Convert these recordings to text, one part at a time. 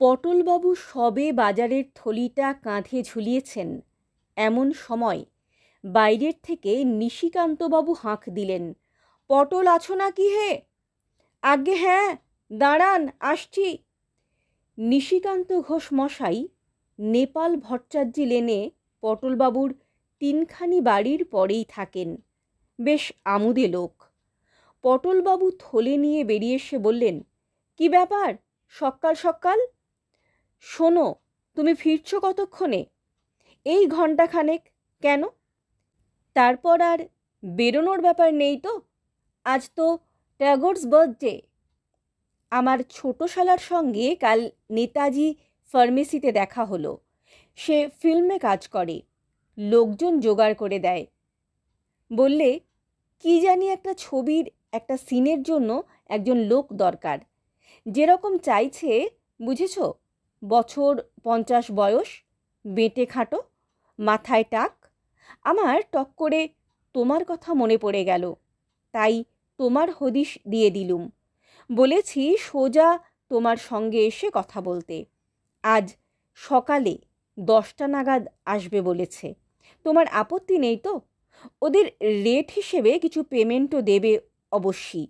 পটলবাবু সবে বাজারের থলিটা কাঁধে ঝুলিয়েছেন, এমন সময় বাইরের থেকে নিশিকান্তবাবু হাঁক দিলেন, পটল আছো না কি হে? আজ্ঞে হ্যাঁ, দাঁড়ান আসছি। নিশিকান্ত ঘোষ মশাই নেপাল ভট্টাচার্য লেনে পটলবাবুর তিনখানি বাড়ির পরেই থাকেন। বেশ আমুদে লোক। পটলবাবু থলে নিয়ে বেরিয়ে এসে বললেন, কি ব্যাপার সকাল সকাল? শোনো, তুমি ফিরছ কতক্ষণে? এই ঘণ্টাখানেক। কেন? তারপর আর বেরোনোর ব্যাপার নেই তো? আজ তো ট্যাগোরস বার্থডে। আমার ছোট শালার সঙ্গে কাল নেতাজি ফার্মেসিতে দেখা হলো। সে ফিল্মে কাজ করে, লোকজন জোগাড় করে দেয়। বললে কি জানি একটা ছবির একটা সিনের জন্য একজন লোক দরকার। যেরকম চাইছে, বুঝেছ, বছর 50 বয়স, বেঁটে খাটো, মাথায় টাক। আমার টক করে তোমার কথা মনে পড়ে গেল, তাই তোমার হদিশ দিয়ে দিলুম। বলেছি সোজা তোমার সঙ্গে এসে কথা বলতে। আজ সকালে 10টা নাগাদ আসবে বলেছে। তোমার আপত্তি নেই তো? ওদের রেট হিসেবে কিছু পেমেন্টও দেবে অবশ্যই।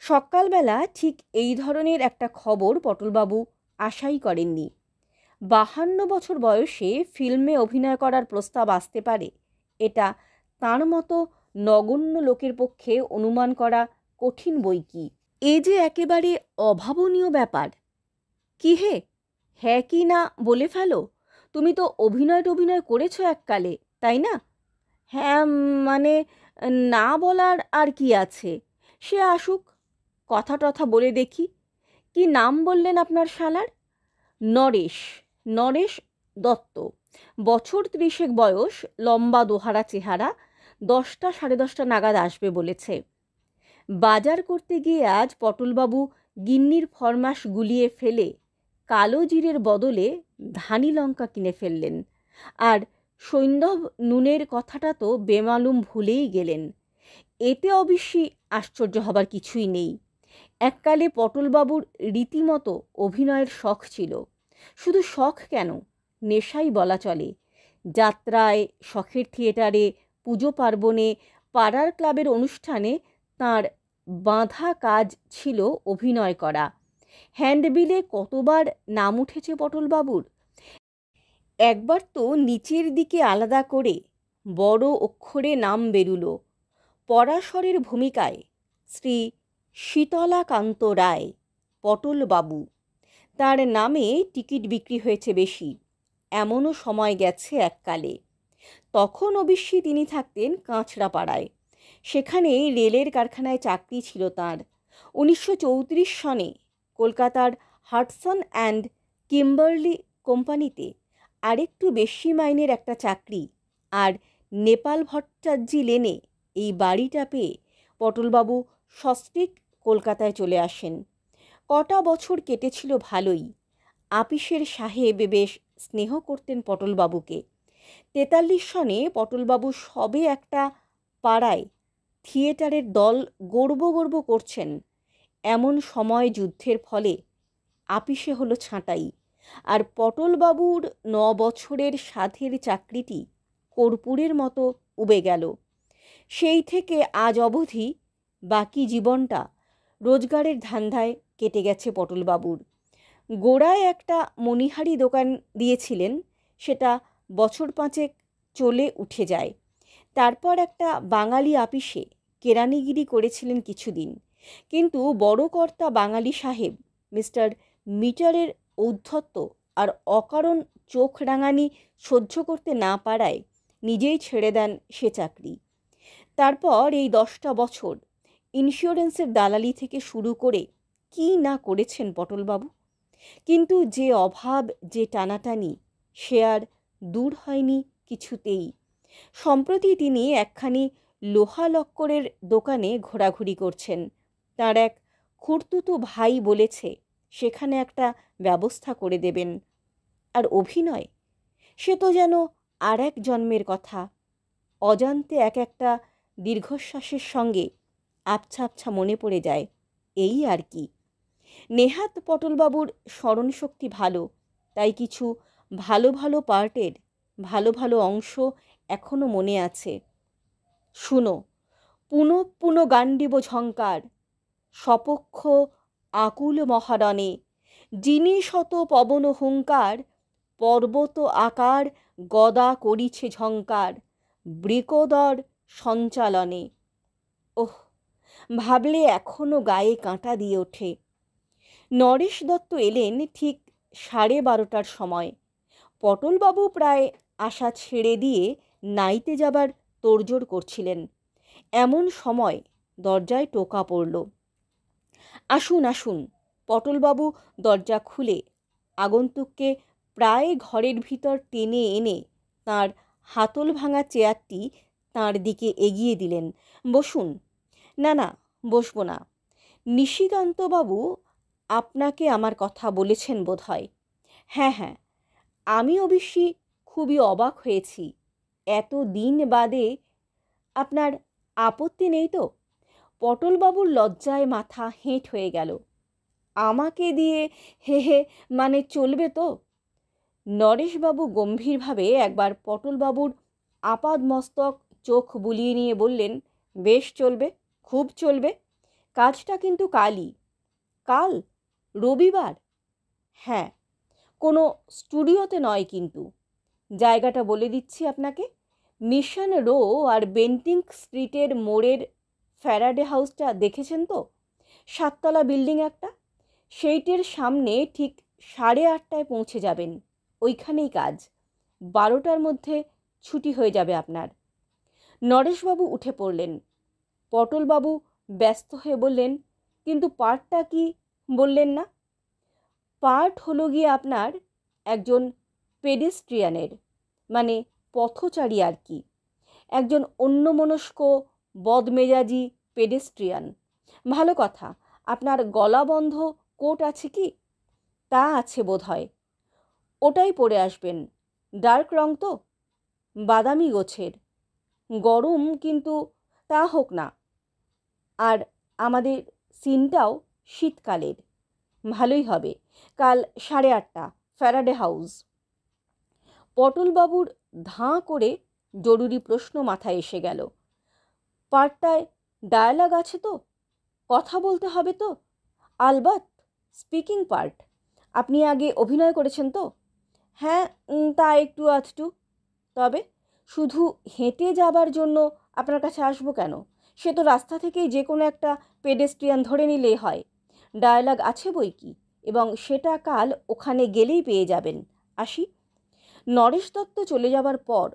সকালবেলা ঠিক এই ধরনের একটা খবর পটলবাবু আশাই করেননি। 52 বছর বয়সে ফিল্মে অভিনয় করার প্রস্তাব আসতে পারে, এটা তাঁর মতো নগণ্য লোকের পক্ষে অনুমান করা কঠিন বই কি। এ যে একেবারে অভাবনীয় ব্যাপার। কি হে, হ্যাঁ কি না বলে ফেলো। তুমি তো অভিনয় করেছো এককালে, তাই না? হ্যাঁ, মানে না বলার আর কি আছে। সে আসুক, কথা টথা বলে দেখি। কি নাম বললেন আপনার শালার? নরেশ। নরেশ দত্ত। বছর 30 বয়স, লম্বা দোহারা চেহারা। 10টা 10:30 নাগাদ আসবে বলেছে। বাজার করতে গিয়ে আজ পটলবাবু গিন্নির ফরমাস গুলিয়ে ফেলে কালো জিরের বদলে ধানি লঙ্কা কিনে ফেললেন। আর সৈন্ধব নুনের কথাটা তো বেমালুম ভুলেই গেলেন। এতে অবশ্যই আশ্চর্য হবার কিছুই নেই। এককালে পটলবাবুর রীতিমতো অভিনয়ের শখ ছিল। শুধু শখ কেন, নেশাই বলা চলে। যাত্রায়, শখের থিয়েটারে, পুজো পার্বণে, পাড়ার ক্লাবের অনুষ্ঠানে তাঁর বাঁধা কাজ ছিল অভিনয় করা। হ্যান্ডবিলে কতবার নাম উঠেছে পটলবাবুর। একবার তো নিচের দিকে আলাদা করে বড় অক্ষরে নাম বেরুলো, পরাশরের ভূমিকায় শ্রী শীতলাকান্ত রায়, পটলবাবু। তার নামে টিকিট বিক্রি হয়েছে বেশি, এমনও সময় গেছে এককালে। তখন অবশ্যই তিনি থাকতেন কাঁচরাপাড়ায়। সেখানেই রেলের কারখানায় চাকরি ছিল তাঁর। 1934 সনে কলকাতার হাডসন অ্যান্ড কিম্বারলি কোম্পানিতে আরেকটু বেশি মাইনের একটা চাকরি। আর নেপাল ভট্টাচার্য লেনে এই বাড়িটা পেয়ে পটলবাবু সস্ত্রীক কলকাতায় চলে আসেন। কটা বছর কেটেছিল ভালোই। আপিসের সাহেব বেশ স্নেহ করতেন পটলবাবুকে। 43 সনে পটলবাবু সবে একটা পাড়ায় থিয়েটারের দল গর্ব করছেন, এমন সময় যুদ্ধের ফলে আপিসে হলো ছাঁটাই। আর পটলবাবুর 9 বছরের সাধের চাকরিটি কর্পূরের মতো উবে গেল। সেই থেকে আজ অবধি বাকি জীবনটা রোজগারের ধান্দায় কেটে গেছে পটলবাবুর। গোড়ায় একটা মণিহারি দোকান দিয়েছিলেন, সেটা বছর 5 চলে উঠে যায়। তারপর একটা বাঙালি আপিসে কেরানিগিরি করেছিলেন কিছুদিন। কিন্তু বড় কর্তা বাঙালি সাহেব মিস্টার মিটারের ঔদ্ধত্য আর অকারণ চোখ রাঙানি সহ্য করতে না পারায় নিজেই ছেড়ে দেন সে চাকরি। তারপর এই 10টা বছর ইন্স্যুরেন্সের দালালি থেকে শুরু করে কি না করেছেন পটলবাবু। কিন্তু যে অভাব, যে টানাটানি, সে আর দূর হয়নি কিছুতেই। সম্প্রতি তিনি একখানি লোহা লক্করের দোকানে ঘোরাঘুরি করছেন। তার এক খুড়তুতো ভাই বলেছে সেখানে একটা ব্যবস্থা করে দেবেন। আর অভিনয়, সে তো যেন আর এক জন্মের কথা। অজান্তে এক একটা দীর্ঘশ্বাসের সঙ্গে আবছা আবছা মনে পড়ে যায়, এই আর কি। নেহাত পটলবাবুর স্মরণশক্তি ভালো, তাই কিছু ভালো ভালো পার্টের ভালো ভালো অংশ এখনো মনে আছে। শুনো, পুনঃ পুনঃ গান্ডিব ঝঙ্কার, সপক্ষ আকুল মহারণে, যিনি শত পবন হুঙ্কার, পর্বত আকার গদা করিছে ঝঙ্কার, বৃকোদর সঞ্চালনে। ওহ, ভাবলে এখনো গায়ে কাঁটা দিয়ে ওঠে। নরেশ দত্ত এলেন ঠিক 12:30টার সময়। পটলবাবু প্রায় আশা ছেড়ে দিয়ে নাইতে যাবার তোড়জোড় করছিলেন। এমন সময় দরজায় টোকা পড়ল। আসুন আসুন। পটলবাবু দরজা খুলে আগন্তুককে প্রায় ঘরের ভিতর টেনে এনে তাঁর হাতল ভাঙা চেয়ারটি তাঁর দিকে এগিয়ে দিলেন। বসুন। না না, বসবো না। নিশিকান্তবাবু আপনাকে আমার কথা বলেছেন বোধ হয়। হ্যাঁ হ্যাঁ, আমি অবশ্যই খুবই অবাক হয়েছি। এত দিন বাদে। আপনার আপত্তি নেই তো? পটলবাবুর লজ্জায় মাথা হেঁট হয়ে গেল। আমাকে দিয়ে হে হে মানে চলবে তো? নরেশবাবু গম্ভীরভাবে একবার পটলবাবুর আপাদমস্তক চোখ বুলিয়ে নিয়ে বললেন, বেশ চলবে, খুব চলবে। কাজটা কিন্তু কালই। কাল? রবিবার? হ্যাঁ, কোনো স্টুডিওতে নয় কিন্তু। জায়গাটা বলে দিচ্ছি আপনাকে। মিশন রো আর বেন্টিং স্ট্রিটের মোড়ের ফ্যারাডে হাউসটা দেখেছেন তো? 7তলা বিল্ডিং একটা। সেইটের সামনে ঠিক 8:30টায় পৌঁছে যাবেন। ওইখানেই কাজ। 12টার মধ্যে ছুটি হয়ে যাবে আপনার। নরেশবাবু উঠে পড়লেন। পটলবাবু ব্যস্ত হয়ে বললেন, কিন্তু পার্টটা কি বললেন না? পার্ট হলো গিয়ে আপনার একজন পেডেস্ট্রিয়ানের, মানে পথচারী আর কি। একজন অন্যমনস্ক বদমেজাজি পেডেস্ট্রিয়ান। ভালো কথা। আপনার গলাবন্ধ কোট আছে কি? তা আছে বোধ হয়। ওটাই পরে আসবেন। ডার্ক রং তো, বাদামি গোছের। গরম কিন্তু, তা হোক না। আর আমাদের সিনটাও শীতকালের। ভালোই হবে। কাল 8:30, ফ্যারাডে হাউস। পটলবাবুর ধাঁ করে জরুরি প্রশ্ন মাথায় এসে গেল। পার্টটায় ডায়ালগ আছে তো? কথা বলতে হবে তো? আলবাত, স্পিকিং পার্ট। আপনি আগে অভিনয় করেছেন তো? হ্যাঁ, তা একটু আধটু। তবে শুধু হেঁটে যাবার জন্য আপনার কাছে আসবো কেন? সে তো রাস্তা থেকেই যে কোনো একটা পেডেস্ট্রিয়ান ধরে নিলেই হয়। ডায়ালগ আছে বই কি, এবং সেটা কাল ওখানে গেলেই পেয়ে যাবেন। আসি। নরেশ দত্ত চলে যাবার পর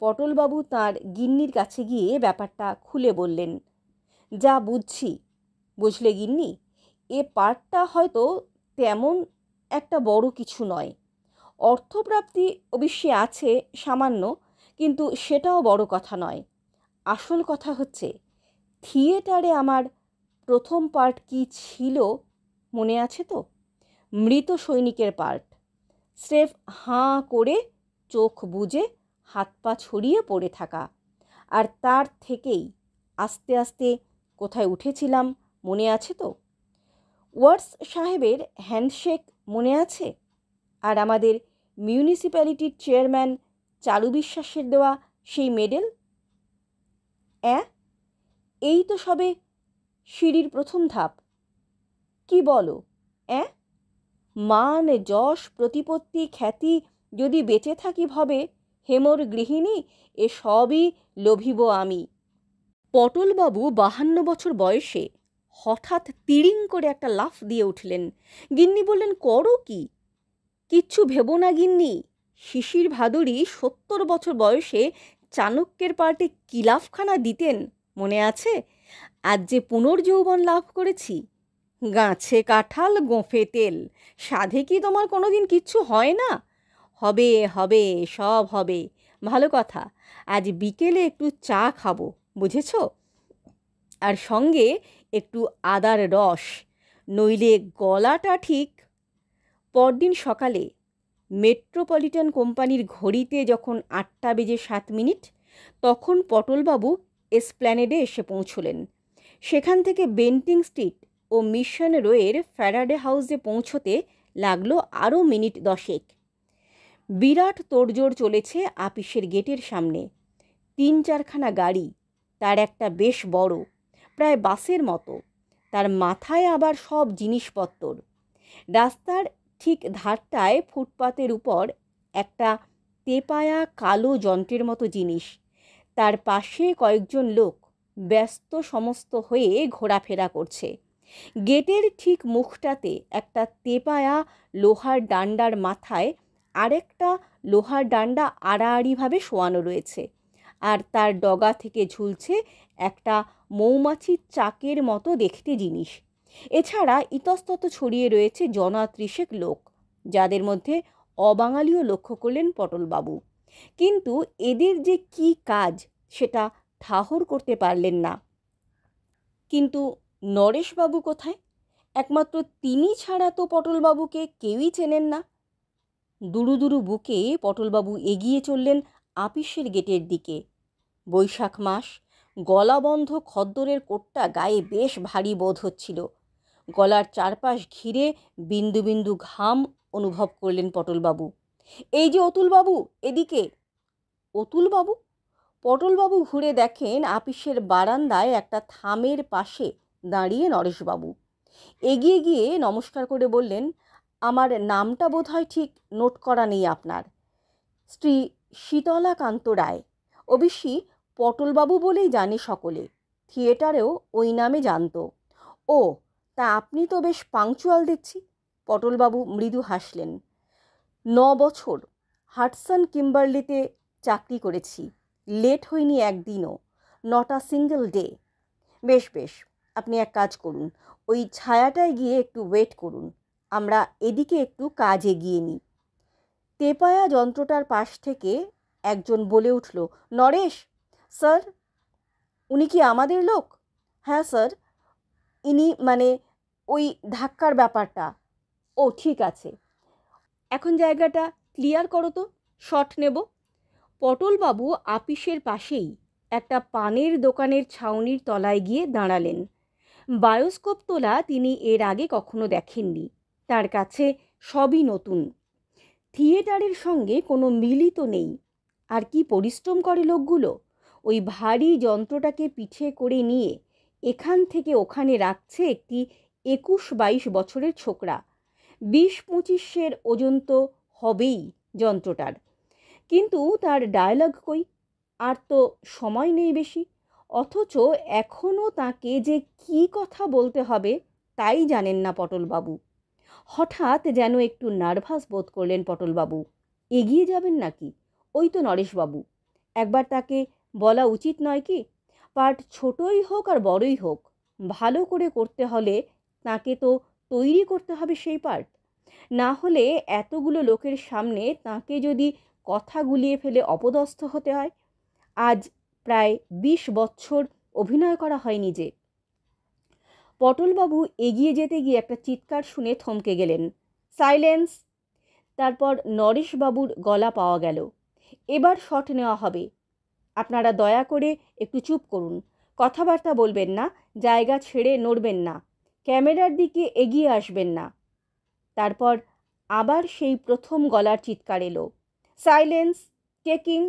পটলবাবু তাঁর গিন্নির কাছে গিয়ে ব্যাপারটা খুলে বললেন। যা বুঝছি, বুঝলে গিন্নি, এ পার্টটা হয়তো তেমন একটা বড় কিছু নয়। অর্থপ্রাপ্তি অবশ্যই আছে সামান্য, কিন্তু সেটাও বড় কথা নয়। আসল কথা হচ্ছে, থিয়েটারে আমার প্রথম পার্ট কি ছিল মনে আছে তো? মৃত সৈনিকের পার্ট। স্রেফ হাঁ করে চোখ বুজে হাত পা ছড়িয়ে পড়ে থাকা। আর তার থেকেই আস্তে আস্তে কোথায় উঠেছিলাম মনে আছে তো? ওয়ার্স সাহেবের হ্যান্ডশেক মনে আছে? আর আমাদের মিউনিসিপ্যালিটির চেয়ারম্যান চারু বিশ্বাসের দেওয়া সেই মেডেল? এই তো সবে সিঁড়ির প্রথম ধাপ। কি বলো? মান, যশ, প্রতিপত্তি, খ্যাতি যদি বেঁচে থাকি ভবে, হেমর গৃহিণী, এ সবই লোভিব আমি। পটলবাবু 52 বছর বয়সে হঠাৎ তিড়িং করে একটা লাফ দিয়ে উঠলেন। গিন্নি বললেন, করো কি? কিচ্ছু ভেবো না গিন্নি। শিশির ভাদুড়ি 70 বছর বয়সে চাণক্যের পার্টে কি লাফখানা দিতেন মনে আছে? আজ যে পুনর্যৌবন লাভ করেছি। গাছে কাঁঠাল, গোঁফে তেল। সাধে কি তোমার কোনো দিন কিচ্ছু হয় না? হবে হবে, সব হবে। ভালো কথা, আজ বিকেলে একটু চা খাবো, বুঝেছ? আর সঙ্গে একটু আদার রস, নইলে গলাটা ঠিক। পরদিন সকালে মেট্রোপলিটন কোম্পানির ঘড়িতে যখন 8:07, তখন পটলবাবু এসপ্ল্যানেডে এসে পৌঁছলেন। সেখান থেকে বেন্টিং স্ট্রিট ও মিশন রোয়ের ফ্যারাডে হাউসে পৌঁছতে লাগলো আরও মিনিট 10। বিরাট তোড়জোড় চলেছে আপিসের গেটের সামনে। 3-4খানা গাড়ি, তার একটা বেশ বড়, প্রায় বাসের মতো, তার মাথায় আবার সব জিনিসপত্র। রাস্তার ঠিক ধারটায় ফুটপাতের উপর একটা তেপায়া কালো যন্ত্রের মতো জিনিস, তার পাশে কয়েকজন লোক ব্যস্ত সমস্ত হয়ে ঘোরাফেরা করছে। গেটের ঠিক মুখটাতে একটা তেপায়া লোহার ডান্ডার মাথায় আরেকটা লোহার ডান্ডা আড়াআড়িভাবে শোয়ানো রয়েছে, আর তার ডগা থেকে ঝুলছে একটা মৌমাছির চাকের মতো দেখতে জিনিস। এছাড়া ইতস্তত ছড়িয়ে রয়েছে জনা 30 লোক, যাদের মধ্যে অবাঙালিও লক্ষ্য করলেন পটলবাবু। কিন্তু এদের যে কি কাজ সেটা ঠাহর করতে পারলেন না। কিন্তু নরেশবাবু কোথায়? একমাত্র তিনি ছাড়া তো পটলবাবুকে কেউই চেনেন না। দুরু দুরু বুকে পটলবাবু এগিয়ে চললেন আপিসের গেটের দিকে। বৈশাখ মাস, গলাবন্ধ খদ্দরের কোটটা গায়ে বেশ ভারী বোধ হচ্ছিল। গলার চারপাশ ঘিরে বিন্দু বিন্দু ঘাম অনুভব করলেন পটলবাবু। এই যে অতুলবাবু, এদিকে। অতুলবাবু? পটলবাবু ঘুরে দেখেন আপিসের বারান্দায় একটা থামের পাশে দাঁড়িয়ে নরেশবাবু। এগিয়ে গিয়ে নমস্কার করে বললেন, আমার নামটা বোধহয় ঠিক নোট করা নেই আপনার। শ্রী শীতলাকান্ত রায়। অবশ্যই পটলবাবু বলেই জানে সকলে, থিয়েটারেও ওই নামে জানত। ও, তা আপনি তো বেশ পাংচুয়াল দেখছি। পটলবাবু মৃদু হাসলেন। 9 বছর হাডসন কিম্বারলিতে চাকরি করেছি, লেট হয়নি একদিনও, নট আ সিঙ্গল ডে। বেশ বেশ, আপনি এক কাজ করুন, ওই ছায়াটায় গিয়ে একটু ওয়েট করুন, আমরা এদিকে একটু কাজ এগিয়ে নিই। তেপায়া যন্ত্রটার পাশ থেকে একজন বলে উঠল, নরেশ স্যার, উনি কি আমাদের লোক? হ্যাঁ স্যার, ইনি মানে ওই ধাক্কার ব্যাপারটা। ও ঠিক আছে, এখন জায়গাটা ক্লিয়ার করো তো, শট নেব। পটলবাবু আপিসের পাশেই একটা পানের দোকানের ছাউনির তলায় গিয়ে দাঁড়ালেন। বায়োস্কোপ তোলা তিনি এর আগে কখনো দেখেননি, তার কাছে সবই নতুন। থিয়েটারের সঙ্গে কোনো মিলই তো নেই। আর কি পরিশ্রম করে লোকগুলো! ওই ভারী যন্ত্রটাকে পিঠে করে নিয়ে এখান থেকে ওখানে রাখছে একটি 21-22 বছরের ছোকরা। 20-25-এর ওজন তো হবেই যন্ত্রটার। কিন্তু তার ডায়ালগ কই? আর তো সময় নেই বেশি। অথচ এখনও তাকে যে কি কথা বলতে হবে তাই জানেন না পটলবাবু। হঠাৎ যেন একটু নার্ভাস বোধ করলেন পটলবাবু। এগিয়ে যাবেন নাকি? ওই তো নরেশবাবু, একবার তাকে বলা উচিত নয় কি? পার্ট ছোটই হোক আর বড়ই হোক, ভালো করে করতে হলে তাকে তো তৈরি করতে হবে সেই পার্ট। না হলে এতগুলো লোকের সামনে তাকে যদি কথা গুলিয়ে ফেলে অপদস্থ হতে হয়। আজ প্রায় 20 বছর অভিনয় করা হয়নি যে। পটলবাবু এগিয়ে যেতে গিয়ে একটা চিৎকার শুনে থমকে গেলেন, সাইলেন্স। তারপর নরেশবাবুর গলা পাওয়া গেল, এবার শট নেওয়া হবে। আপনারা দয়া করে একটু চুপ করুন, কথাবার্তা বলবেন না, জায়গা ছেড়ে নড়বেন না, ক্যামেরার দিকে এগিয়ে আসবেন না। তারপর আবার সেই প্রথম গলার চিৎকার এলো, সাইলেন্স, টেকিং।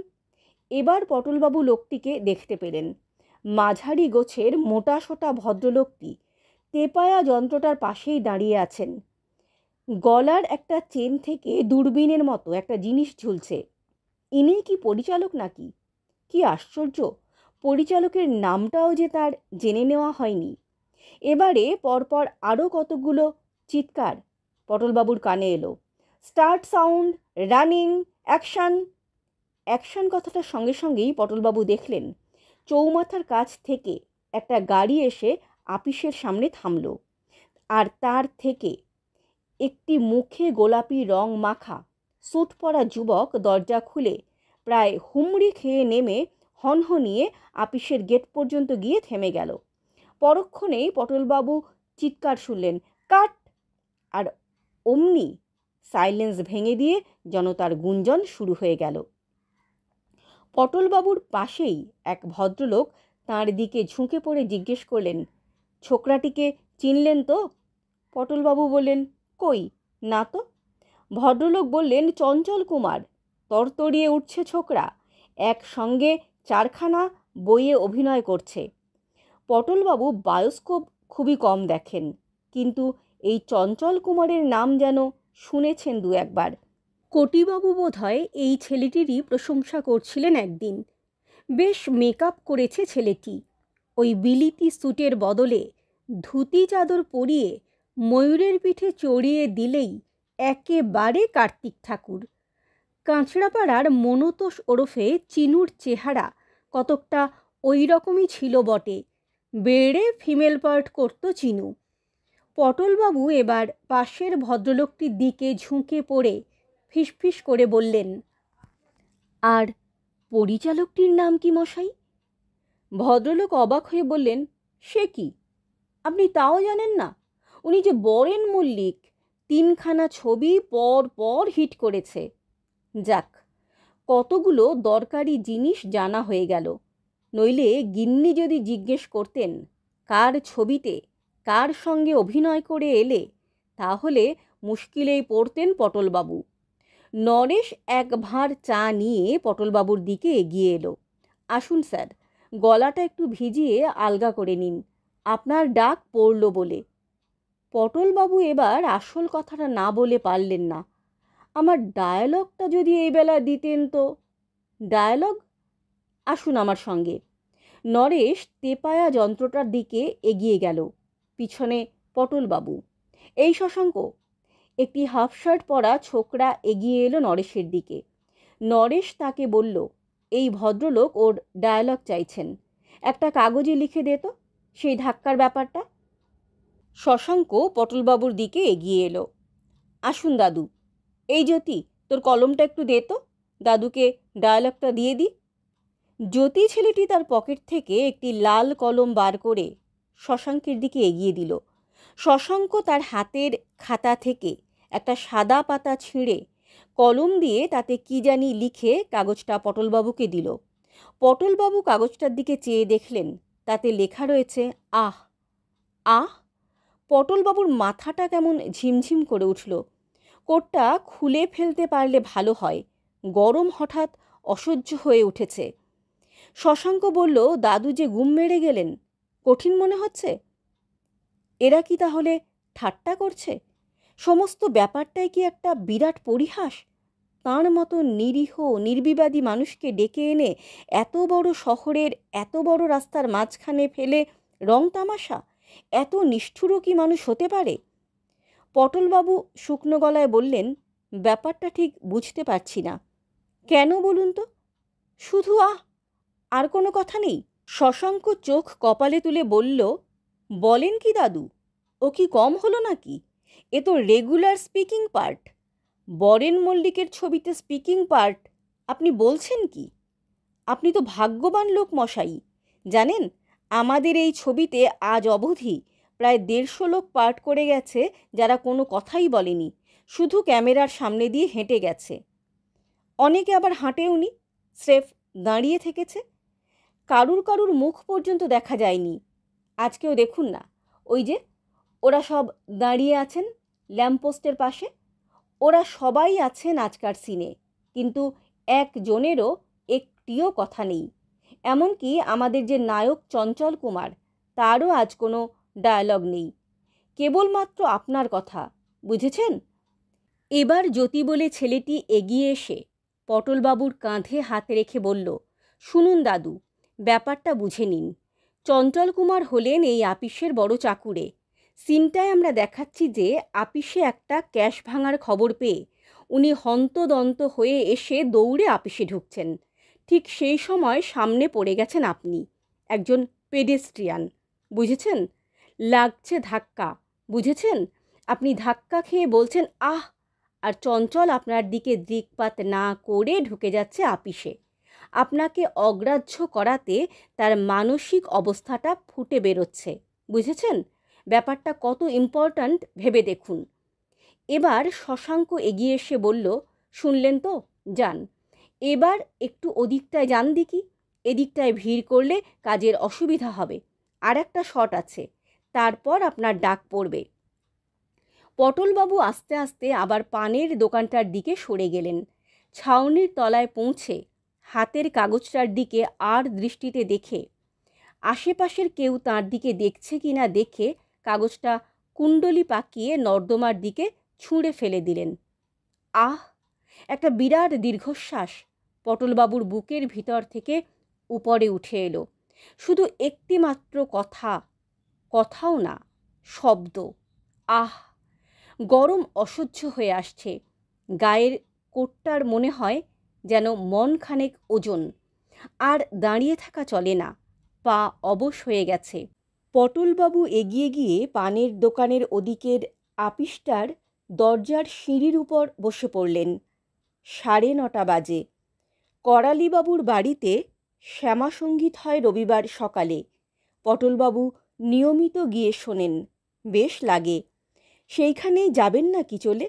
এবার পটলবাবু লোকটিকে দেখতে পেলেন। মাঝারি গোছের মোটাসোটা ভদ্রলোকটি তেপায়া যন্ত্রটার পাশেই দাঁড়িয়ে আছেন। গলার একটা চেন থেকে দূরবীনের মতো একটা জিনিস ঝুলছে। ইনি কি পরিচালক নাকি? কি আশ্চর্য, পরিচালকের নামটাও যে তার জেনে নেওয়া হয়নি। এবারে পরপর আরও কতগুলো চিৎকার পটলবাবুর কানে এলো, start sound, running, action. Action কথাটার সঙ্গে সঙ্গেই পটলবাবু দেখলেন চৌমাথার কাছ থেকে একটা গাড়ি এসে আপিসের সামনে থামল, আর তার থেকে একটি মুখে গোলাপি রং মাখা স্যুট পরা যুবক দরজা খুলে প্রায় হুমড়ি খেয়ে নেমে হনহনিয়ে আপিসের গেট পর্যন্ত গিয়ে থেমে গেল। পরক্ষণেই পটলবাবু চিৎকার শুনলেন, কাট! আর অমনি সাইলেন্স ভেঙে দিয়ে জনতার গুঞ্জন শুরু হয়ে গেল। পটলবাবুর পাশেই এক ভদ্রলোক তাঁর দিকে ঝুঁকে পড়ে জিজ্ঞেস করলেন, ছোকরাটিকে চিনলেন তো? পটলবাবু বললেন, কই, না তো। ভদ্রলোক বললেন, চঞ্চল কুমার। তরতরিয়ে উঠছে ছোকরা, একসঙ্গে 4খানা বইয়ে অভিনয় করছে। পটলবাবু বায়োস্কোপ খুবই কম দেখেন, কিন্তু এই চঞ্চল কুমারের নাম যেন শুনেছেন দু একবার। কোটিবাবু বোধহয় এই ছেলেটিরই প্রশংসা করছিলেন একদিন। বেশ মেকআপ করেছে ছেলেটি। ওই বিলিতি স্যুটের বদলে ধুতি চাদর পরিয়ে ময়ূরের পিঠে চড়িয়ে দিলেই একেবারে কার্তিক ঠাকুর। কাঁচড়াপাড়ার মনতোষ ওরফে চিনুর চেহারা কতকটা ওই রকমই ছিল বটে। বেড়ে ফিমেল পার্ট করত চিনু। পটলবাবু এবার পাশের ভদ্রলোকটির দিকে ঝুঁকে পড়ে ফিসফিস করে বললেন, আর পরিচালকটির নাম কি মশাই? ভদ্রলোক অবাক হয়ে বললেন, সে কি, আপনি তাও জানেন না? উনি যে বরেন মল্লিক, 3খানা ছবি পর পর হিট করেছে। যাক, কতগুলো দরকারি জিনিস জানা হয়ে গেল। নইলে গিন্নি যদি জিজ্ঞেস করতেন কার ছবিতে কার সঙ্গে অভিনয় করে এলে, তাহলে মুশকিলেই পড়তেন পটলবাবু। নরেশ এক ভাঁড় চা নিয়ে পটলবাবুর দিকে এগিয়ে এলো। আসুন স্যার, গলাটা একটু ভিজিয়ে আলগা করে নিন, আপনার ডাক পড়ল বলে। পটলবাবু এবার আসল কথাটা না বলে পারলেন না। আমার ডায়ালগটা যদি এই বেলা দিতেন তো। ডায়ালগ? আসুন আমার সঙ্গে। নরেশ তেপায়া যন্ত্রটার দিকে এগিয়ে গেল, পিছনে পটলবাবু। এই শশাঙ্ক। একটি হাফ শার্ট পরা ছোকরা এগিয়ে এলো নরেশের দিকে। নরেশ তাকে বলল, এই ভদ্রলোক ওর ডায়ালগ চাইছেন, একটা কাগজে লিখে দে তো সেই ধাক্কার ব্যাপারটা। শশাঙ্ক পটলবাবুর দিকে এগিয়ে এলো। আসুন দাদু। এই জ্যোতি, তোর কলমটা একটু দে তো, দাদুকে ডায়ালগটা দিয়ে দি। জ্যোতি ছেলেটি তার পকেট থেকে একটি লাল কলম বার করে শশাঙ্কের দিকে এগিয়ে দিল। শশাঙ্ক তার হাতের খাতা থেকে একটা সাদা পাতা ছিঁড়ে কলম দিয়ে তাতে কি জানি লিখে কাগজটা পটলবাবুকে দিল। পটলবাবু কাগজটার দিকে চেয়ে দেখলেন তাতে লেখা রয়েছে আহ। আহ! পটলবাবুর মাথাটা কেমন ঝিমঝিম করে উঠল। কোটটা খুলে ফেলতে পারলে ভালো হয়, গরম হঠাৎ অসহ্য হয়ে উঠেছে। শশাঙ্ক বলল, দাদু যে গুম মেরে গেলেন, কঠিন মনে হচ্ছে? এরা কি তাহলে ঠাট্টা করছে? সমস্ত ব্যাপারটাই কি একটা বিরাট পরিহাস? তাঁর মতো নিরীহ নির্বিবাদী মানুষকে ডেকে এনে এত বড় শহরের এত বড় রাস্তার মাঝখানে ফেলে রং তামাশা? এত নিষ্ঠুরও কি মানুষ হতে পারে? পটলবাবু শুকনো গলায় বললেন, ব্যাপারটা ঠিক বুঝতে পারছি না। কেন বলুন তো? শুধু আহ, আর কোনো কথা নেই? শশাঙ্ক চোখ কপালে তুলে বলল, বলেন কি দাদু, ও কি কম হলো নাকি? এ তো রেগুলার স্পিকিং পার্ট। বরেন মল্লিকের ছবিতে স্পিকিং পার্ট আপনি বলছেন কি? আপনি তো ভাগ্যবান লোক মশাই। জানেন, আমাদের এই ছবিতে আজ অবধি প্রায় 150 লোক পার্ট করে গেছে, যারা কোনো কথাই বলেনি, শুধু ক্যামেরার সামনে দিয়ে হেঁটে গেছে। অনেকে আবার হাঁটেওনি, স্রেফ দাঁড়িয়ে থেকেছে। কারুর কারুর মুখ পর্যন্ত দেখা যায়নি। আজকেও দেখুন না, ওই যে ওরা সব দাঁড়িয়ে আছেন ল্যাম্পপোস্টের পাশে। ওরা সবাই আছেন আজকার সিনে, কিন্তু একজনেরও একটিও কথা নেই। এমনকি আমাদের যে নায়ক চঞ্চল কুমার, তারও আজ কোনো ডায়ালগ নেই, কেবলমাত্র আপনার কথা, বুঝেছেন? এবার জ্যোতি বলে ছেলেটি এগিয়ে এসে পটলবাবুর কাঁধে হাত রেখে বলল, শুনুন দাদু, ব্যাপারটা বুঝে নিন। চঞ্চল কুমার হলেন এই আপিসের বড় চাকুরে। সিনটায় আমরা দেখাচ্ছি যে আপিসে একটা ক্যাশ ভাঙার খবর পেয়ে উনি হন্তদন্ত হয়ে এসে দৌড়ে আপিসে ঢুকছেন। ঠিক সেই সময় সামনে পড়ে গেছেন আপনি, একজন পেডেস্ট্রিয়ান, বুঝেছেন? লাগছে ধাক্কা, বুঝেছেন? আপনি ধাক্কা খেয়ে বলছেন আহ, আর চঞ্চল আপনার দিকে দিকপাত না করে ঢুকে যাচ্ছে আপিসে। আপনাকে অগ্রাহ্য করাতে তার মানসিক অবস্থাটা ফুটে বেরোচ্ছে, বুঝেছেন? ব্যাপারটা কত ইম্পর্ট্যান্ট ভেবে দেখুন। এবার শশাঙ্ক এগিয়ে এসে বলল, শুনলেন তো, যান এবার একটু ওদিকটায় যান দেখি, এদিকটায় ভিড় করলে কাজের অসুবিধা হবে। আর একটা শট আছে, তারপর আপনার ডাক পড়বে। পটলবাবু আস্তে আস্তে আবার পানের দোকানটার দিকে সরে গেলেন। ছাউনির তলায় পৌঁছে হাতের কাগজটার দিকে আর দৃষ্টিতে দেখে আশেপাশের কেউ তাঁর দিকে দেখছে কি না দেখে কাগজটা কুণ্ডলি পাকিয়ে নর্দমার দিকে ছুঁড়ে ফেলে দিলেন। আহ! একটা বিরাট দীর্ঘশ্বাস পটলবাবুর বুকের ভিতর থেকে উপরে উঠে এলো। শুধু একটি মাত্র কথাও না, শব্দ। আহ! গরম অসহ্য হয়ে আসছে। গায়ের কোটটার মনে হয় যেন মন খানেক ওজন। আর দাঁড়িয়ে থাকা চলে না, পা অবশ হয়ে গেছে। পটলবাবু এগিয়ে গিয়ে পানের দোকানের ওদিকের আপিসটার দরজার সিঁড়ির উপর বসে পড়লেন। 9:30 বাজে। করালিবাবুর বাড়িতে শ্যামাসঙ্গীত হয় রবিবার সকালে। পটলবাবু নিয়মিত গিয়ে শোনেন, বেশ লাগে। সেইখানেই যাবেন না কি চলে?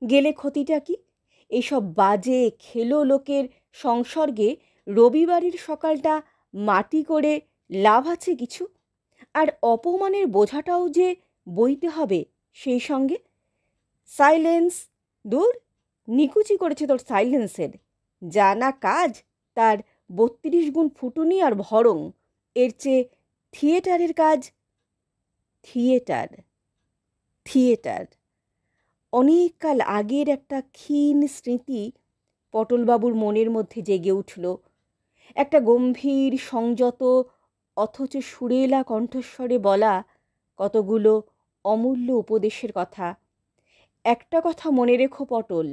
গেলে ক্ষতিটা কি? এইসব বাজে খেলো লোকের সংসর্গে রবিবারের সকালটা মাটি করে লাভ আছে কিছু? আর অপমানের বোঝাটাও যে বইতে হবে সেই সঙ্গে। সাইলেন্স! দূর, নিকুচি করেছে তোর সাইলেন্সের। যা না কাজ তার 32 গুণ ফুটুনি আর ভরং। এর চেয়ে থিয়েটারের কাজ। থিয়েটার অনেক কাল আগের একটা ক্ষীণ স্মৃতি পটলবাবুর মনের মধ্যে জেগে উঠল। একটা গম্ভীর সংযত অথচ সুরেলা কণ্ঠস্বরে বলা কতগুলো অমূল্য উপদেশের কথা। একটা কথা মনে রেখো পটল,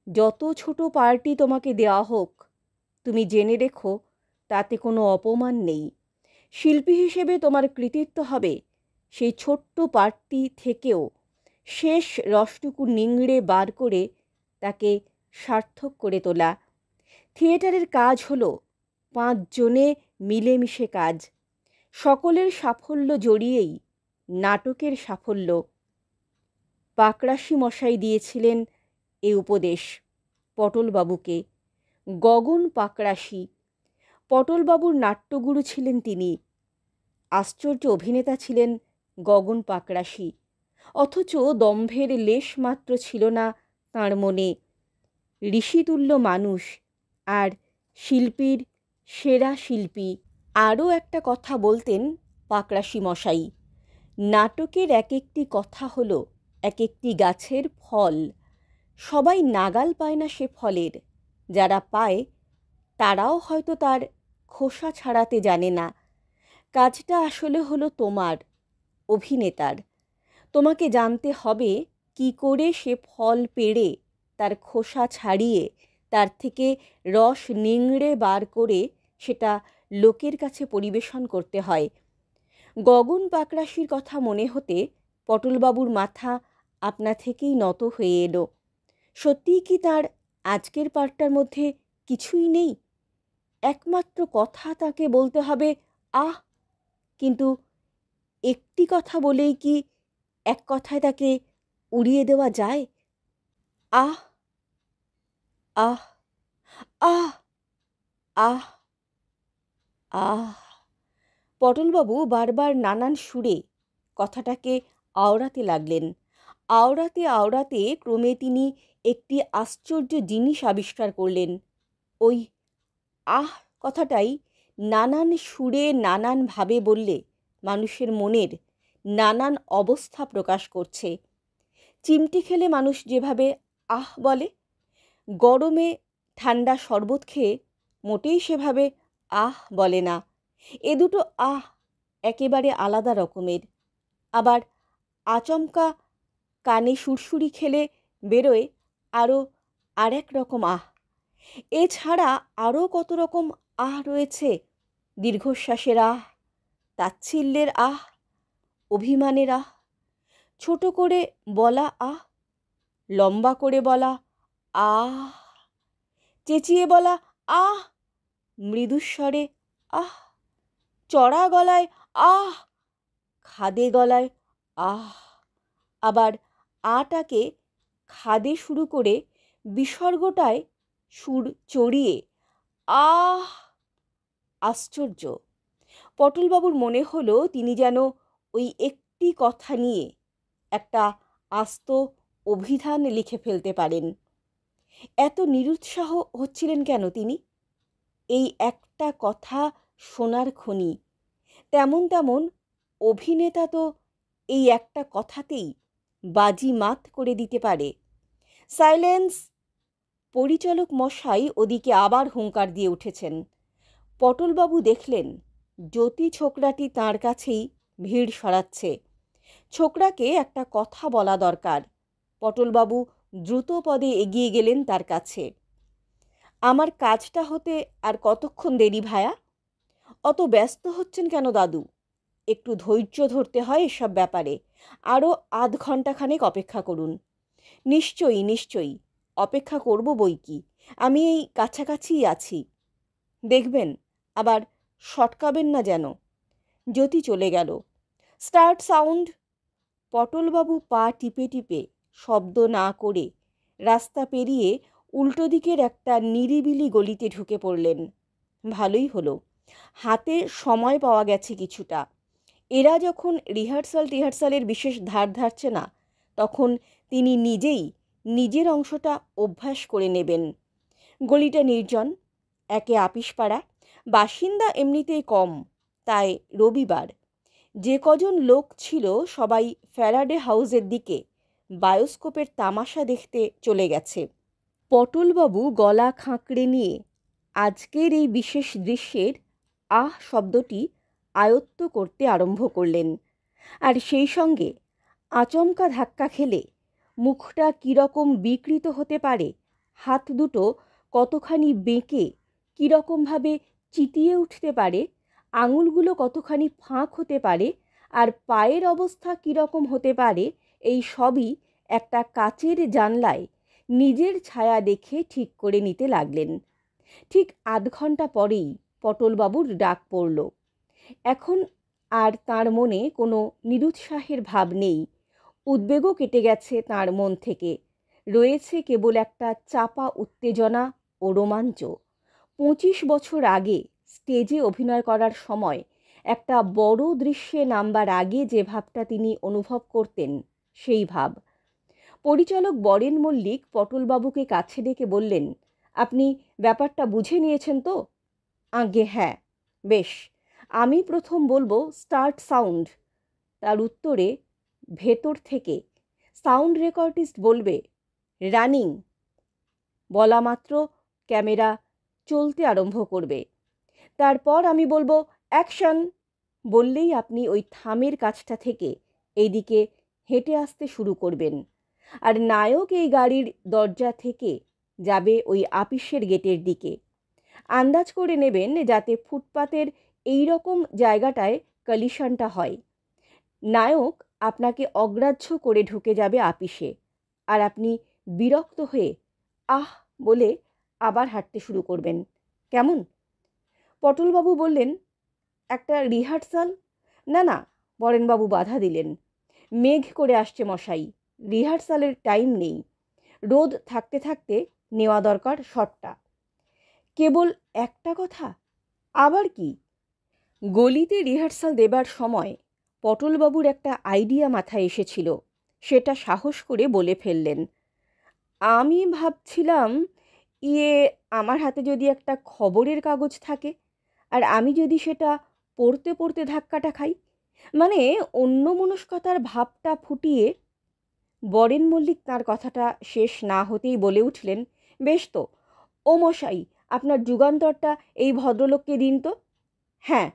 যত ছোট পার্টি তোমাকে দেওয়া হোক, তুমি জেনে রেখো তাতে কোনো অপমান নেই। শিল্পী হিসেবে তোমার কৃতিত্ব হবে সেই ছোট্ট পার্টটি থেকেও শেষ রসটুকু নিংড়ে বার করে তাকে সার্থক করে তোলা। থিয়েটারের কাজ হলো 5 জনে মিলেমিশে কাজ। সকলের সাফল্য জড়িয়েই নাটকের সাফল্য। পাকরাশি মশাই দিয়েছিলেন এ উপদেশ পটলবাবুকে। গগন পাকরাশি। পটলবাবুর নাট্যগুরু ছিলেন তিনি। আশ্চর্য অভিনেতা ছিলেন গগন পাকরাশি। অথচ দম্ভের লেশ মাত্র ছিল না তাঁর মনে। ঋষিতুল্য মানুষ আর শিল্পীর সেরা শিল্পী। আরও একটা কথা বলতেন পাকরাশি মশাই, নাটকের এক একটি কথা হলো এক একটি গাছের ফল। সবাই নাগাল পায় না সে ফলের। যারা পায় তারাও হয়তো তার খোসা ছাড়াতে জানে না। কাজটা আসলে হলো তোমার, অভিনেতার। তোমাকে জানতে হবে কি করে সে ফল পেড়ে তার খোসা ছাড়িয়ে তার থেকে রস নিংড়ে বার করে সেটা লোকের কাছে পরিবেশন করতে হয়। গগন পাকরাশির কথা মনে হতে পটলবাবুর মাথা আপনা থেকেই নত হয়ে এলো। সত্যিই কি তার আজকের পার্টটার মধ্যে কিছুই নেই? একমাত্র কথা তাকে বলতে হবে আহ! কিন্তু একটি কথা বলেই কি এক কথায় তাকে উড়িয়ে দেওয়া যায়? আহ! আহ! আহ! আহ! আহ! পটলবাবু বারবার নানান সুরে কথাটাকে আওড়াতে লাগলেন। আওড়াতে আওড়াতে ক্রমে তিনি একটি আশ্চর্য জিনিস আবিষ্কার করলেন। ওই আহ কথাটাই নানান সুরে নানানভাবে বললে মানুষের মনের নানান অবস্থা প্রকাশ করছে। চিমটি খেলে মানুষ যেভাবে আহ বলে, গরমে ঠান্ডা শরবত খেয়ে মোটেই সেভাবে আহ বলে না। এ দুটো আহ একেবারে আলাদা রকমের। আবার আচমকা কানে সুরসুরি খেলে বেরোয় আরও আরেক রকম আহ। এছাড়া আরও কত রকম আহ রয়েছে। দীর্ঘশ্বাসের আহ, তাচ্ছিল্যের আহ, অভিমানের আহ, ছোট করে বলা আহ, লম্বা করে বলা আহ, চেঁচিয়ে বলা আহ, মৃদুস্বরে আহ, চড়া গলায় আহ, খাদে গলায় আহ, আবার আটাকে খাদে শুরু করে বিসর্গটায় সুর চড়িয়ে আহ! আশ্চর্য! পটলবাবুর মনে হলো তিনি যেন ওই একটি কথা নিয়ে একটা আস্ত অভিধান লিখে ফেলতে পারেন। এত নিরুৎসাহ হচ্ছিলেন কেন তিনি? এই একটা কথা শোনার খনি। তেমন তেমন অভিনেতা তো এই একটা কথাতেই বাজিমাত করে দিতে পারে। সাইলেন্স! পরিচালক মশাই ওদিকে আবার হুঙ্কার দিয়ে উঠেছেন। পটলবাবু দেখলেন জ্যোতি ছোকরাটি তাঁর কাছেই ভিড় সরাচ্ছে। ছোকরাকে একটা কথা বলা দরকার। পটলবাবু দ্রুত পদে এগিয়ে গেলেন তার কাছে। আমার কাজটা হতে আর কতক্ষণ দেরি ভায়া? অত ব্যস্ত হচ্ছেন কেন দাদু? একটু ধৈর্য ধরতে হয় এসব ব্যাপারে। আরও আধ ঘণ্টাখানেক অপেক্ষা করুন। নিশ্চয়ই নিশ্চয়ই, অপেক্ষা করব বই কি, আমি এই কাছাকাছিই আছি। দেখবেন আবার সটকাবেন না যেন। জ্যোতি চলে গেল। Start sound! পটলবাবু পা টিপে টিপে শব্দ না করে রাস্তা পেরিয়ে উল্টো দিকের একটা নিরিবিলি গলিতে ঢুকে পড়লেন। ভালোই হলো, হাতে সময় পাওয়া গেছে কিছুটা। এরা যখন রিহার্সালের বিশেষ ধার ধারছে না, তখন তিনি নিজেই নিজের অংশটা অভ্যাস করে নেবেন। গলিটা নির্জন, একে আপিসপাড়া, বাসিন্দা এমনিতেই কম, তাই রবিবার। যে কজন লোক ছিল সবাই ফ্যারাডে হাউসের দিকে বায়োস্কোপের তামাশা দেখতে চলে গেছে। পটলবাবু গলা খাঁকড়ে নিয়ে আজকের এই বিশেষ দৃশ্যের আহ শব্দটি আয়ত্ত করতে আরম্ভ করলেন। আর সেই সঙ্গে আচমকা ধাক্কা খেলে মুখটা কীরকম বিকৃত হতে পারে, হাত দুটো কতখানি বেঁকে কীরকমভাবে চিতিয়ে উঠতে পারে, আঙুলগুলো কতখানি ফাঁক হতে পারে, আর পায়ের অবস্থা কীরকম হতে পারে, এই সবই একটা কাচের জানলায় নিজের ছায়া দেখে ঠিক করে নিতে লাগলেন। ঠিক আধ ঘণ্টা পরেই পটলবাবুর ডাক পড়ল। এখন আর তাঁর মনে কোনো নিরুৎসাহের ভাব নেই। উদ্বেগও কেটে গেছে তাঁর মন থেকে। রয়েছে কেবল একটা চাপা উত্তেজনা ও রোমাঞ্চ। 25 বছর আগে স্টেজে অভিনয় করার সময় একটা বড় দৃশ্যে নামবার আগে যে ভাবটা তিনি অনুভব করতেন, সেই ভাব। পরিচালক বরেন মল্লিক পটলবাবুকে কাছে ডেকে বললেন, আপনি ব্যাপারটা বুঝে নিয়েছেন তো? আজ্ঞে হ্যাঁ। বেশ, আমি প্রথম বলবো স্টার্ট সাউন্ড। তার উত্তরে ভেতর থেকে সাউন্ড রেকর্ডিস্ট বলবে রানিং। বলা মাত্র ক্যামেরা চলতে আরম্ভ করবে। তারপর আমি বলবো অ্যাকশন। বললেই আপনি ওই থামের কাছটা থেকে এইদিকে হেঁটে আসতে শুরু করবেন। আর নায়ক এই গাড়ির দরজা থেকে যাবে ওই আপিসের গেটের দিকে। আন্দাজ করে নেবেন যাতে ফুটপাতের এই রকম জায়গাটায় কলিশনটা হয়। নায়ক আপনাকে অগ্রাহ্য করে ঢুকে যাবে আপিসে, আর আপনি বিরক্ত হয়ে আহ বলে আবার হাঁটতে শুরু করবেন। কেমন? পটলবাবু বললেন, একটা রিহার্সাল? না না, বরেনবাবু বাধা দিলেন। মেঘ করে আসছে মশাই, রিহার্সালের টাইম নেই। রোদ থাকতে থাকতে নেওয়া দরকার শটটা। কেবল একটা কথা? আবার কি? গলিতে রিহার্সাল দেবার সময় পটলবাবুর একটা আইডিয়া মাথায় এসেছিল। সেটা সাহস করে বলে ফেললেন, আমি ভাবছিলাম, আমার হাতে যদি একটা খবরের কাগজ থাকে, আর আমি যদি সেটা পড়তে পড়তে ধাক্কাটা খাই, মানে অন্যমনস্কতার ভাবটা ফুটিয়ে। বরেন মল্লিক তাঁর কথাটা শেষ না হতেই বলে উঠলেন, বেশ তো, ও মশাই, আপনার যুগান্তরটা এই ভদ্রলোককে দিন তো। হ্যাঁ,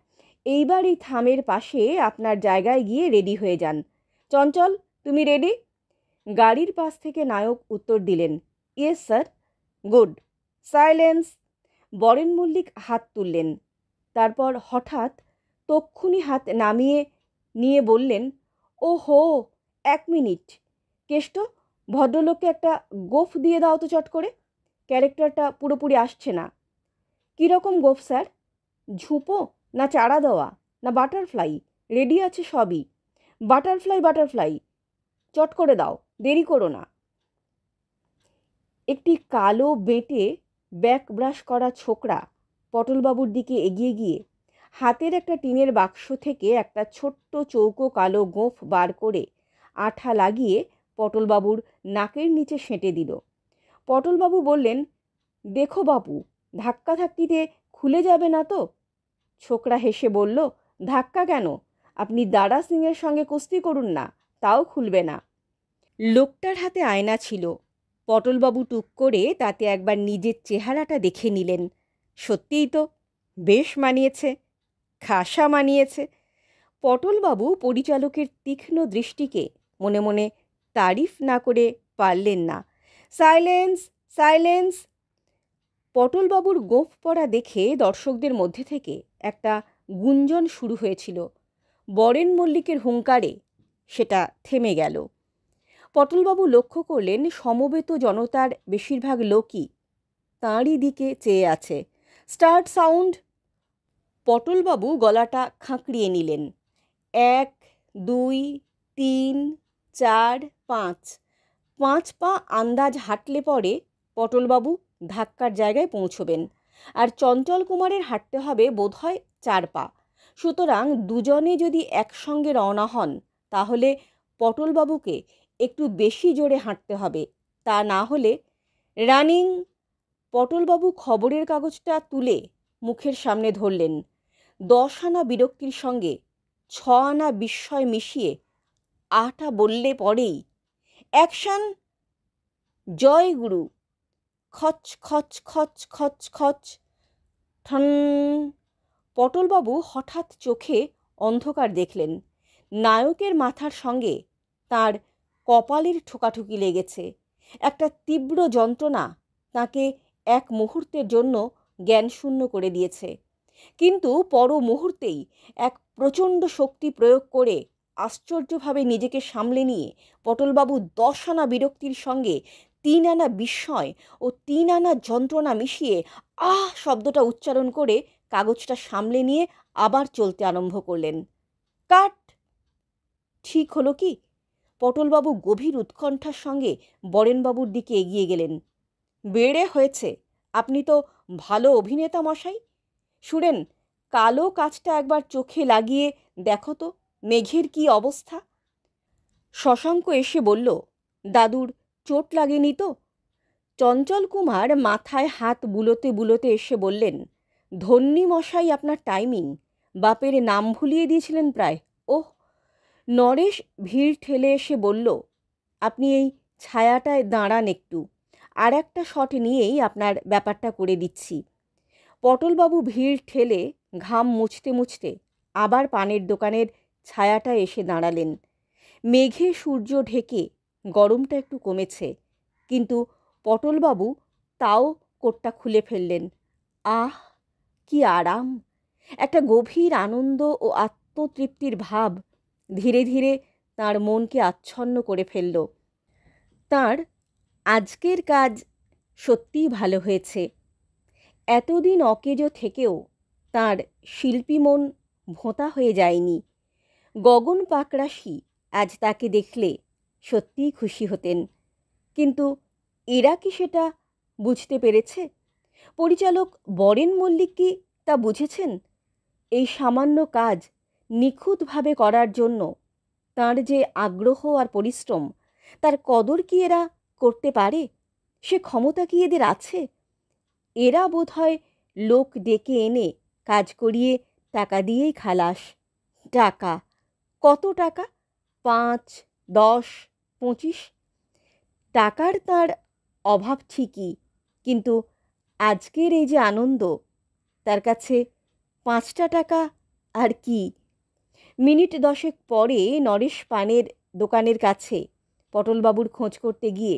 এইবার এই থামের পাশে আপনার জায়গায় গিয়ে রেডি হয়ে যান। চঞ্চল, তুমি রেডি? গাড়ির পাশ থেকে নায়ক উত্তর দিলেন, yes sir. Good. Silence! Baren Mallick হাত তুললেন। তারপর হঠাৎ তক্ষুনি হাত নামিয়ে নিয়ে বললেন, ও হো, 1 মিনিট। কেষ্ট, ভদ্রলোককে একটা গোফ দিয়ে দাও তো চট করে। ক্যারেক্টারটা পুরোপুরি আসছে না। কীরকম গোফ স্যার? ঝুঁপো, না চারা দেওয়া, না বাটারফ্লাই? রেডি আছে সবই। বাটারফ্লাই। চট করে দাও, দেরি করো না। একটি কালো বেঁটে ব্যাক ব্রাশ করা ছোকরা পটলবাবুর দিকে এগিয়ে গিয়ে হাতের একটা টিনের বাক্স থেকে একটা ছোট্ট চৌকো কালো গোঁফ বার করে আঠা লাগিয়ে পটলবাবুর নাকের নিচে সেঁটে দিল। পটলবাবু বললেন, দেখো বাপু, ধাক্কাধাক্কিতে খুলে যাবে না তো? ছোকরা হেসে বলল, ধাক্কা কেন, আপনি দারা সিংয়ের সঙ্গে কুস্তি করুন না, তাও খুলবে না। লোকটার হাতে আয়না ছিল। পটলবাবু টুক করে তাতে একবার নিজের চেহারাটা দেখে নিলেন। সত্যিই তো বেশ মানিয়েছে, খাসা মানিয়েছে। পটলবাবু পরিচালকের তীক্ষ্ণ দৃষ্টিকে মনে মনে তারিফ না করে পারলেন না। Silence, silence! পটলবাবুর গোঁফ পরা দেখে দর্শকদের মধ্যে থেকে একটা গুঞ্জন শুরু হয়েছিল। বরেন মল্লিকের হুঙ্কারে সেটা থেমে গেল। পটলবাবু লক্ষ্য করলেন সমবেত জনতার বেশিরভাগ লোকই তাঁরই দিকে চেয়ে আছে। Start sound! পটলবাবু গলাটা খাঁকড়িয়ে নিলেন। 1, 2, 3, 4, 5। 5 পা আন্দাজ হাঁটলে পরে পটলবাবু ধাক্কার জায়গায় পৌঁছবেন, আর চঞ্চল কুমারের হাঁটতে হবে বোধহয় 4 পা। সুতরাং দুজনে যদি একসঙ্গে রওনা হন তাহলে পটলবাবুকে একটু বেশি জোরে হাঁটতে হবে, তা না হলে রানিং! পটলবাবু খবরের কাগজটা তুলে মুখের সামনে ধরলেন। 10 আনা বিরক্তির সঙ্গে 6 আনা বিস্ময় মিশিয়ে আটা বললে পরেই অ্যাকশন! জয় গুরু! খচ খচ খচ খচ খচ! ঠন! পটলবাবু হঠাৎ চোখে অন্ধকার দেখলেন। নায়কের মাথার সঙ্গে তার কপালের ঠোকাঠুকি লেগেছে। একটা তীব্র যন্ত্রণা তাকে এক মুহূর্তের জন্য জ্ঞানশূন্য করে দিয়েছে। কিন্তু পর মুহূর্তেই এক প্রচণ্ড শক্তি প্রয়োগ করে আশ্চর্যভাবে নিজেকে সামলে নিয়ে পটলবাবু 10 আনা বিরক্তির সঙ্গে 3 আনা বিস্ময় ও 3 আনা যন্ত্রণা মিশিয়ে আহ শব্দটা উচ্চারণ করে কাগজটা সামলে নিয়ে আবার চলতে আরম্ভ করলেন। কাট! ঠিক হলো কি? পটলবাবু গভীর উৎকণ্ঠার সঙ্গে বরেনবাবুর দিকে এগিয়ে গেলেন। বেড়ে হয়েছে, আপনি তো ভালো অভিনেতা মশাই। শুনেন, কালো কাজটা একবার চোখে লাগিয়ে দেখো তো মেঘের কি অবস্থা। শশাঙ্ক এসে বলল, দাদুর চোট লাগেনি তো? চঞ্চল কুমার মাথায় হাত বুলোতে বুলোতে এসে বললেন, ধন্যী মশাই আপনার টাইমিং, বাপের নাম ভুলিয়ে দিয়েছিলেন প্রায়। ওহ! নরেশ ভিড় ঠেলে এসে বলল, আপনি এই ছায়াটায় দাঁড়ান একটু, আর একটা শট নিয়েই আপনার ব্যাপারটা করে দিচ্ছি। পটলবাবু ভিড় ঠেলে ঘাম মুছতে মুছতে আবার পানের দোকানের ছায়াটায় এসে দাঁড়ালেন। মেঘে সূর্য ঢেকে গরমটা একটু কমেছে, কিন্তু পটলবাবু তাও কোটটা খুলে ফেললেন। আহ, কি আরাম! একটা গভীর আনন্দ ও আত্মতৃপ্তির ভাব ধীরে ধীরে তাঁর মনকে আচ্ছন্ন করে ফেলল। তাঁর আজকের কাজ সত্যিই ভালো হয়েছে। এতদিন অকেজো থেকেও তাঁর শিল্পী মন ভোঁতা হয়ে যায়নি। গগন পাকরাশি আজ তাকে দেখলে সত্যিই খুশি হতেন, কিন্তু এরা কি সেটা বুঝতে পেরেছে? পরিচালক বরেন মল্লিক কি তা বুঝেছেন? এই সামান্য কাজ নিখুঁতভাবে করার জন্য তাঁর যে আগ্রহ আর পরিশ্রম, তার কদর কি এরা করতে পারে? সে ক্ষমতা কি এদের আছে? এরা বোধহয় লোক ডেকে এনে কাজ করিয়ে টাকা দিয়েই খালাস। টাকা! কত টাকা? 5, 10, 25? টাকার তার অভাব ঠিকই, কিন্তু আজকের এই যে আনন্দ, তার কাছে 5টা টাকা আর কি? মিনিট 10 পরে নরেশ পানের দোকানের কাছে পটলবাবুর খোঁজ করতে গিয়ে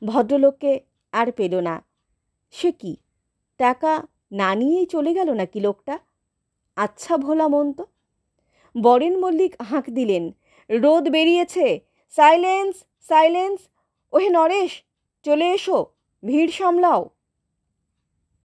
ভদ্রলোককে আর পেল না। সে কি, টাকা না নিয়েই চলে গেল নাকি লোকটা? আচ্ছা ভোলা মন তো। বরেন মল্লিক হাঁক দিলেন, রোদ বেরিয়েছে, সাইলেন্স, সাইলেন্স! ওহে নরেশ, চলে এসো, ভিড় সামলাও।